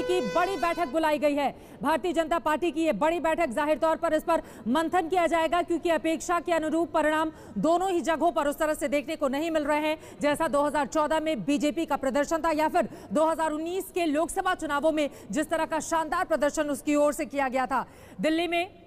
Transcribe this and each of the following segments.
की बड़ी बैठक बुलाई गई है। भारतीय जनता पार्टी की ये बड़ी बैठक, जाहिर तौर पर इस पर मंथन किया जाएगा क्योंकि अपेक्षा के अनुरूप परिणाम दोनों ही जगहों पर उस तरह से देखने को नहीं मिल रहे हैं जैसा 2014 में बीजेपी का प्रदर्शन था या फिर 2019 के लोकसभा चुनावों में जिस तरह का शानदार प्रदर्शन उसकी ओर से किया गया था। दिल्ली में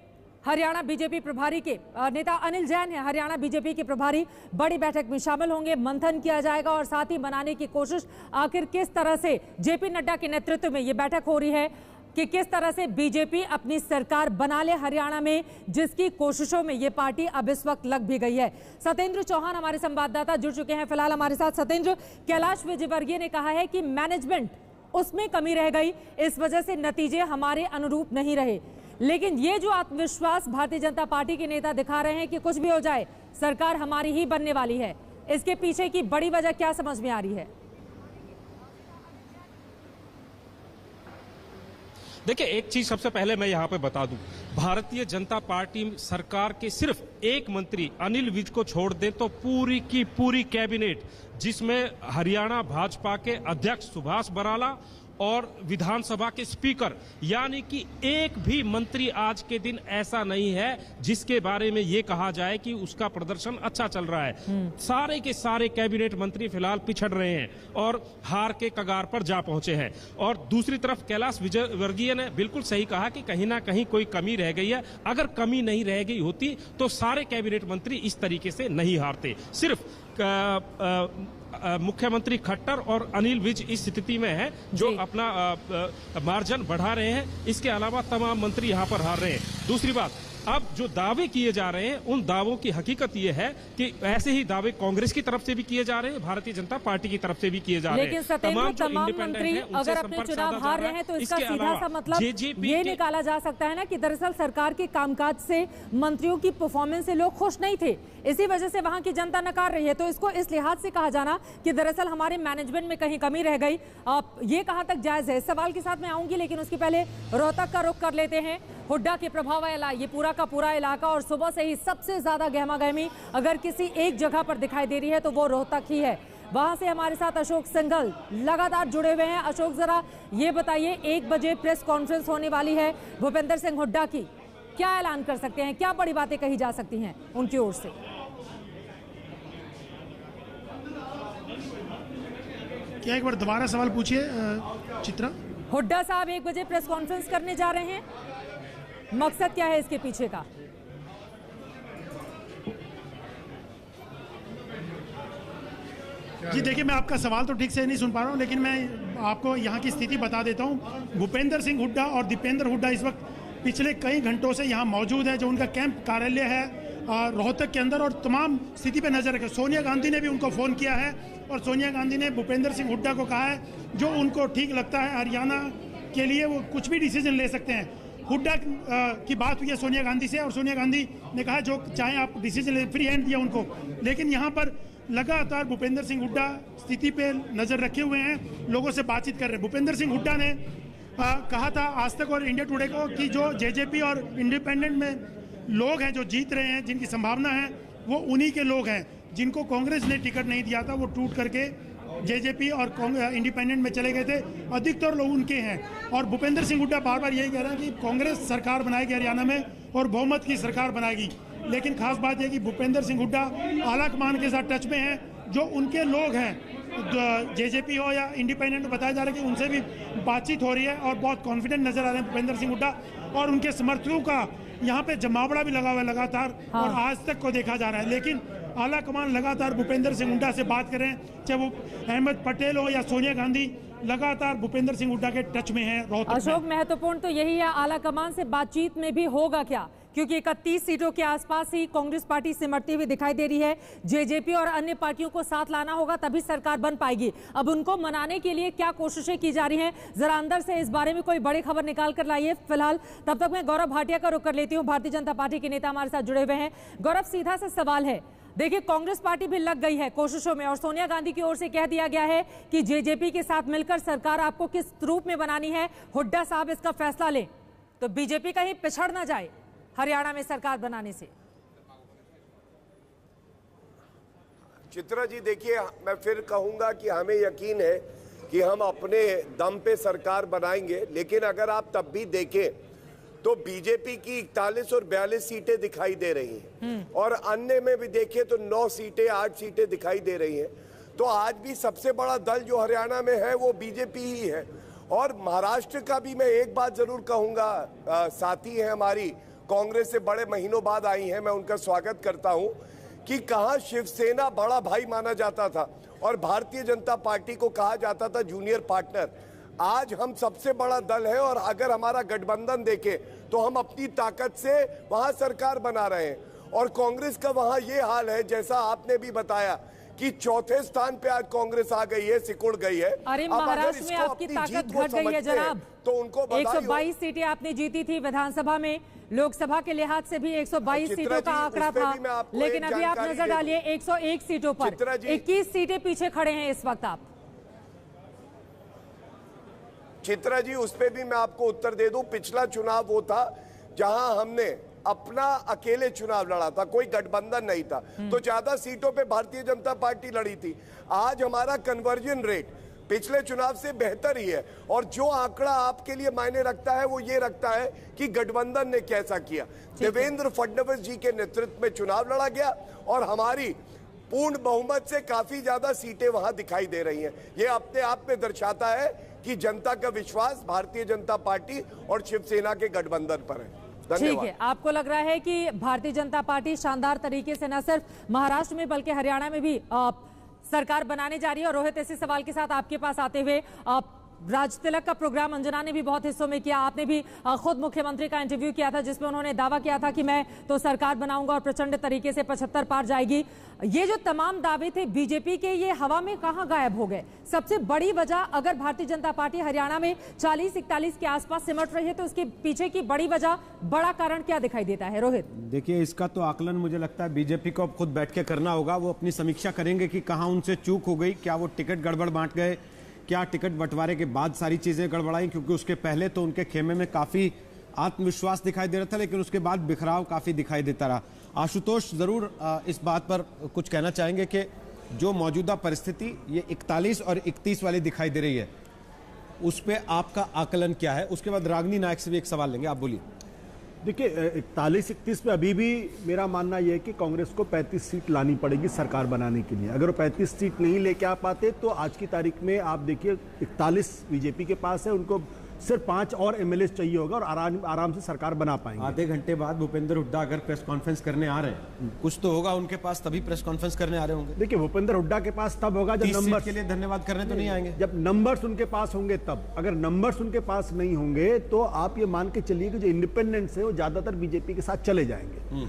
हरियाणा बीजेपी प्रभारी के नेता अनिल जैन है, हरियाणा बीजेपी के प्रभारी बड़ी बैठक में शामिल होंगे। मंथन किया जाएगा और साथ ही बनाने की कोशिश आखिर किस तरह से जेपी नड्डा के नेतृत्व में ये बैठक हो रही है कि किस तरह से बीजेपी अपनी सरकार बना ले हरियाणा में, जिसकी कोशिशों में ये पार्टी अब इस वक्त लग भी गई है। सत्येंद्र चौहान हमारे संवाददाता जुड़ चुके हैं फिलहाल हमारे साथ। सत्येंद्र, कैलाश विजयवर्गीय ने कहा है कि मैनेजमेंट उसमें कमी रह गई, इस वजह से नतीजे हमारे अनुरूप नहीं रहे, लेकिन ये जो आत्मविश्वास भारतीय जनता पार्टी के नेता दिखा रहे हैं कि कुछ भी हो जाए सरकार हमारी ही बनने वाली है, इसके पीछे की बड़ी वजह क्या समझ में आ रही है? देखिए, एक चीज सबसे पहले मैं यहां पे बता दूं, भारतीय जनता पार्टी सरकार के सिर्फ एक मंत्री अनिल विज को छोड़ दें तो पूरी की पूरी कैबिनेट, जिसमें हरियाणा भाजपा के अध्यक्ष सुभाष बराला और विधानसभा के स्पीकर, यानी कि एक भी मंत्री आज के दिन ऐसा नहीं है जिसके बारे में ये कहा जाए कि उसका प्रदर्शन अच्छा चल रहा है। सारे के सारे कैबिनेट मंत्री फिलहाल पिछड़ रहे हैं और हार के कगार पर जा पहुंचे हैं। और दूसरी तरफ कैलाश विजयवर्गीय ने बिल्कुल सही कहा कि कहीं ना कहीं कोई कमी रह गई है। अगर कमी नहीं रह गई होती तो सारे कैबिनेट मंत्री इस तरीके से नहीं हारते। सिर्फ मुख्यमंत्री खट्टर और अनिल विज इस स्थिति में है जो अपना मार्जिन बढ़ा रहे हैं, इसके अलावा तमाम मंत्री यहां पर हार रहे हैं। दूसरी बात, अब जो दावे किए जा रहे हैं उन दावों की हकीकत यह है कि ऐसे ही दावे कांग्रेस की तरफ से भी किए जा रहे हैं, भारतीय जनता पार्टी की तरफ से भी किए जा रहे हैं। लेकिन तमाम मंत्री अगर अपने चुनाव हार रहे हैं तो इसका सीधा सा मतलब ये निकाला जा सकता है ना कि दरअसल सरकार के कामकाज से, मंत्रियों की परफॉर्मेंस से लोग खुश नहीं थे, इसी वजह से वहां की जनता नकार रही है। तो इसको इस लिहाज से कहा जाना कि दरअसल हमारे मैनेजमेंट में कहीं कमी रह गई, ये कहां तक जायज है? इस सवाल के साथ मैं आऊंगी, लेकिन उसके पहले रोहतक का रुख कर लेते हैं। हुड्डा के प्रभाव वाला ये पूरा का पूरा इलाका, और सुबह से ही सबसे ज्यादा गहमा गहमी अगर किसी एक जगह पर दिखाई दे रही है तो वो रोहतक ही है। वहां से हमारे साथ अशोक सिंघल लगातार जुड़े हुए हैं। अशोक, जरा ये बताइए, 1 बजे प्रेस कॉन्फ्रेंस होने वाली है भूपेंद्र सिंह हुड्डा की, क्या ऐलान कर सकते हैं, क्या बड़ी बातें कही जा सकती हैं उनकी ओर से? क्या एक बार दोबारा सवाल पूछिए चित्रा। हुड्डा साहब 1 बजे प्रेस कॉन्फ्रेंस करने जा रहे हैं, मकसद क्या है इसके पीछे का? जी देखिए, मैं आपका सवाल तो ठीक से नहीं सुन पा रहा हूं, लेकिन मैं आपको यहां की स्थिति बता देता हूं। भूपेंद्र सिंह हुड्डा और दीपेंद्र हुड्डा इस वक्त पिछले कई घंटों से यहां मौजूद है। जो उनका कैंप कार्यालय है रोहतक के अंदर, और तमाम स्थिति पे नजर रखे। सोनिया गांधी ने भी उनको फोन किया है और सोनिया गांधी ने भूपेंद्र सिंह हुड्डा को कहा है जो उनको ठीक लगता है हरियाणा के लिए वो कुछ भी डिसीजन ले सकते हैं। हुड्डा की बात हुई है सोनिया गांधी से और सोनिया गांधी ने कहा जो चाहे आप डिसीजन ले, फ्री हैंड दिया उनको। लेकिन यहाँ पर लगातार भूपेंद्र सिंह हुड्डा स्थिति पे नजर रखे हुए हैं, लोगों से बातचीत कर रहे हैं। भूपेंद्र सिंह हुड्डा ने कहा था आज तक और इंडिया टुडे को कि जो जेजेपी और इंडिपेंडेंट में लोग हैं जो जीत रहे हैं, जिनकी संभावना है, वो उन्हीं के लोग हैं। जिनको कांग्रेस ने टिकट नहीं दिया था वो टूट करके जेजेपी और इंडिपेंडेंट में चले गए थे, अधिकतर लोग उनके हैं। और भूपेंद्र सिंह हुड्डा बार बार यही कह रहे हैं कि कांग्रेस सरकार बनाएगी हरियाणा में और बहुमत की सरकार बनाएगी। लेकिन खास बात यह कि भूपेंद्र सिंह हुड्डा आला कमान के साथ टच में हैं, जो उनके लोग हैं, जेजेपी हो या इंडिपेंडेंट, बताया जा रहा है कि उनसे भी बातचीत हो रही है और बहुत कॉन्फिडेंट नजर आ रहे हैं भूपेंद्र सिंह हुड्डा। और उनके समर्थकों का यहाँ पे जमावड़ा भी लगा हुआ है लगातार, और आज तक को देखा जा रहा है। लेकिन आला कमान लगातार भूपेंद्र सिंह हुड्डा से बात करें, चाहे वो अहमद पटेल हो या सोनिया गांधी, लगातार भूपेंद्र सिंह हुड्डा के टच में है रोहतक। अशोक, महत्वपूर्ण तो यही है, आला कमान से बातचीत में भी होगा क्या? क्योंकि 31 सीटों के आसपास ही कांग्रेस पार्टी सिमटती हुई दिखाई दे रही है। जेजेपी और अन्य पार्टियों को साथ लाना होगा तभी सरकार बन पाएगी। अब उनको मनाने के लिए क्या कोशिशें की जा रही हैं, जरा अंदर से इस बारे में कोई बड़ी खबर निकाल कर लाइए फिलहाल। तब तक मैं गौरव भाटिया का रुख कर लेती हूँ, भारतीय जनता पार्टी के नेता हमारे साथ जुड़े हुए हैं। गौरव, सीधा सा सवाल है, देखिए कांग्रेस पार्टी भी लग गई है कोशिशों में और सोनिया गांधी की ओर से कह दिया गया है कि जेजेपी के साथ मिलकर सरकार आपको किस रूप में बनानी है, हुड्डा साहब इसका फैसला लें, तो बीजेपी कहीं पिछड़ ना जाए हरियाणा में सरकार बनाने से। चित्रा जी देखिए, मैं फिर कहूंगा कि हमें यकीन है कि हम अपने दम पे सरकार बनाएंगे, लेकिन अगर आप तब भी देखें तो बीजेपी की 41 और 42 सीटें दिखाई दे रही हैं और अन्य में भी देखें तो 9 सीटें 8 सीटें दिखाई दे रही हैं। तो आज भी सबसे बड़ा दल जो हरियाणा में है वो बीजेपी ही है। और महाराष्ट्र का भी मैं एक बात जरूर कहूंगा, साथी है हमारी कांग्रेस से बड़े महीनों बाद आई हैं, मैं उनका स्वागत करता हूं कि कहां शिवसेना बड़ा भाई माना जाता था और भारतीय जनता पार्टी को कहा जाता था जूनियर पार्टनर। आज हम सबसे बड़ा दल है और अगर हमारा गठबंधन देखे तो हम अपनी ताकत से वहां सरकार बना रहे हैं और कांग्रेस का वहां ये हाल है जैसा आपने भी बताया कि चौथे स्थान पे आज कांग्रेस आ गई है, सिकुड़ गई है। अरे महाराष्ट्र में आपकी ताकत घट गई है जनाब, तो उनको 122 सीटें आपने जीती थी विधानसभा में, लोकसभा के लिहाज से भी 122 सीटों का आंकड़ा था, लेकिन अभी आप नजर डालिए 101 सीटों पर 21 सीटें पीछे खड़े हैं इस वक्त आप। चित्रा जी, उस पे भी मैं आपको उत्तर दे दूं। पिछला चुनाव वो था जहां हमने अपना अकेले चुनाव लड़ा था, कोई गठबंधन नहीं था, तो ज्यादा सीटों पे भारतीय जनता पार्टी लड़ी थी। आज हमारा कन्वर्जन रेट पिछले चुनाव से बेहतर ही है और जो आंकड़ा आपके लिए मायने रखता है वो ये रखता है कि गठबंधन ने कैसा किया। देवेंद्र फडणवीस जी के नेतृत्व में चुनाव लड़ा गया और हमारी पूर्ण बहुमत से काफी ज्यादा सीटें वहां दिखाई दे रही हैं। ये अपने आप में दर्शाता है कि जनता का विश्वास भारतीय जनता पार्टी और शिवसेना के गठबंधन पर है। ठीक है, आपको लग रहा है कि भारतीय जनता पार्टी शानदार तरीके से न सिर्फ महाराष्ट्र में बल्कि हरियाणा में भी सरकार बनाने जा रही है। और रोहित, ऐसे सवाल के साथ आपके पास आते हुए, राज तिलक का प्रोग्राम अंजना ने भी बहुत हिस्सों में किया, आपने भी खुद मुख्यमंत्री का इंटरव्यू किया था जिसमें उन्होंने दावा किया था कि मैं तो सरकार बनाऊंगा और प्रचंड तरीके से 75 पार जाएगी। ये जो तमाम दावे थे बीजेपी के, ये हवा में कहां गायब हो गए? सबसे बड़ी वजह, अगर भारतीय जनता पार्टी हरियाणा में 40-41 के आसपास सिमट रही है तो उसके पीछे की बड़ी वजह, बड़ा कारण क्या दिखाई देता है? रोहित, देखिए, इसका तो आकलन मुझे लगता है बीजेपी को अब खुद बैठ के करना होगा। वो अपनी समीक्षा करेंगे कि कहां उनसे चूक हो गई, क्या वो टिकट गड़बड़ बांट गए, क्या टिकट बंटवारे के बाद सारी चीजें गड़बड़ाई, क्योंकि उसके पहले तो उनके खेमे में काफी आत्मविश्वास दिखाई दे रहा था, लेकिन उसके बाद बिखराव काफी दिखाई देता रहा। आशुतोष जरूर इस बात पर कुछ कहना चाहेंगे कि जो मौजूदा परिस्थिति ये 41 और 31 वाली दिखाई दे रही है, उस पर आपका आकलन क्या है? उसके बाद रागिनी नायक से भी एक सवाल लेंगे, आप बोलिए। देखिए, 41-31 पे अभी भी मेरा मानना यह है कि कांग्रेस को 35 सीट लानी पड़ेगी सरकार बनाने के लिए। अगर वो 35 सीट नहीं लेके आ पाते तो आज की तारीख में आप देखिए 41 बीजेपी के पास है, उनको सिर्फ 5 और एमएलए चाहिए होगा और आराम से सरकार बना पाएंगे। आधे घंटे बाद भूपेंद्र हुड्डा अगर प्रेस कॉन्फ्रेंस करने आ रहे हैं, कुछ तो होगा उनके पास, तभी प्रेस कॉन्फ्रेंस करने आ रहे होंगे। देखिए, भूपेंद्र हुड्डा के पास तब होगा जब नंबर के लिए धन्यवाद करने तो नहीं आएंगे, जब नंबर्स उनके पास होंगे तब। अगर नंबर्स उनके पास नहीं होंगे तो आप ये मान के चलिए कि जो इंडिपेंडेंट्स है वो ज्यादातर बीजेपी के साथ चले जाएंगे।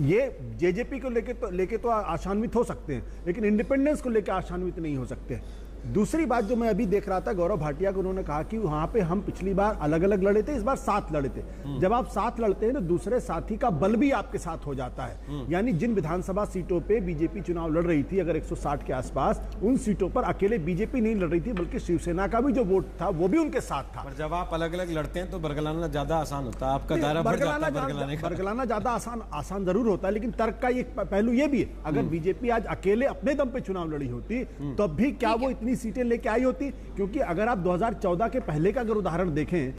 ये जेजेपी को लेके तो आशान्वित हो सकते हैं, लेकिन इंडिपेंडेंस को लेकर आशान्वित नहीं हो सकते। दूसरी बात जो मैं अभी देख रहा था, गौरव भाटिया को उन्होंने कहा कि वहां पे हम पिछली बार अलग अलग लड़े थे, इस बार साथ लड़े थे। जब आप साथ लड़ते हैं तो दूसरे साथी का बल भी आपके साथ हो जाता है। यानी जिन विधानसभा सीटों पे बीजेपी चुनाव लड़ रही थी, अगर 160 के आसपास, उन सीटों पर अकेले बीजेपी नहीं लड़ रही थी बल्कि शिवसेना का भी जो वोट था वो भी उनके साथ था। पर जब आप अलग अलग लड़ते हैं तो बरगलाना ज्यादा आसान होता है, आपका दायरा बढ़ जाता है। बरगलाना ज्यादा आसान जरूर होता है, लेकिन तर्क का एक पहलू ये भी है, अगर बीजेपी आज अकेले अपने दम पे चुनाव लड़ी होती तब भी क्या वो इतनी सीटें लेके आई होती? क्योंकि अगर आप 2014 के पहले का अगर उदाहरण देखें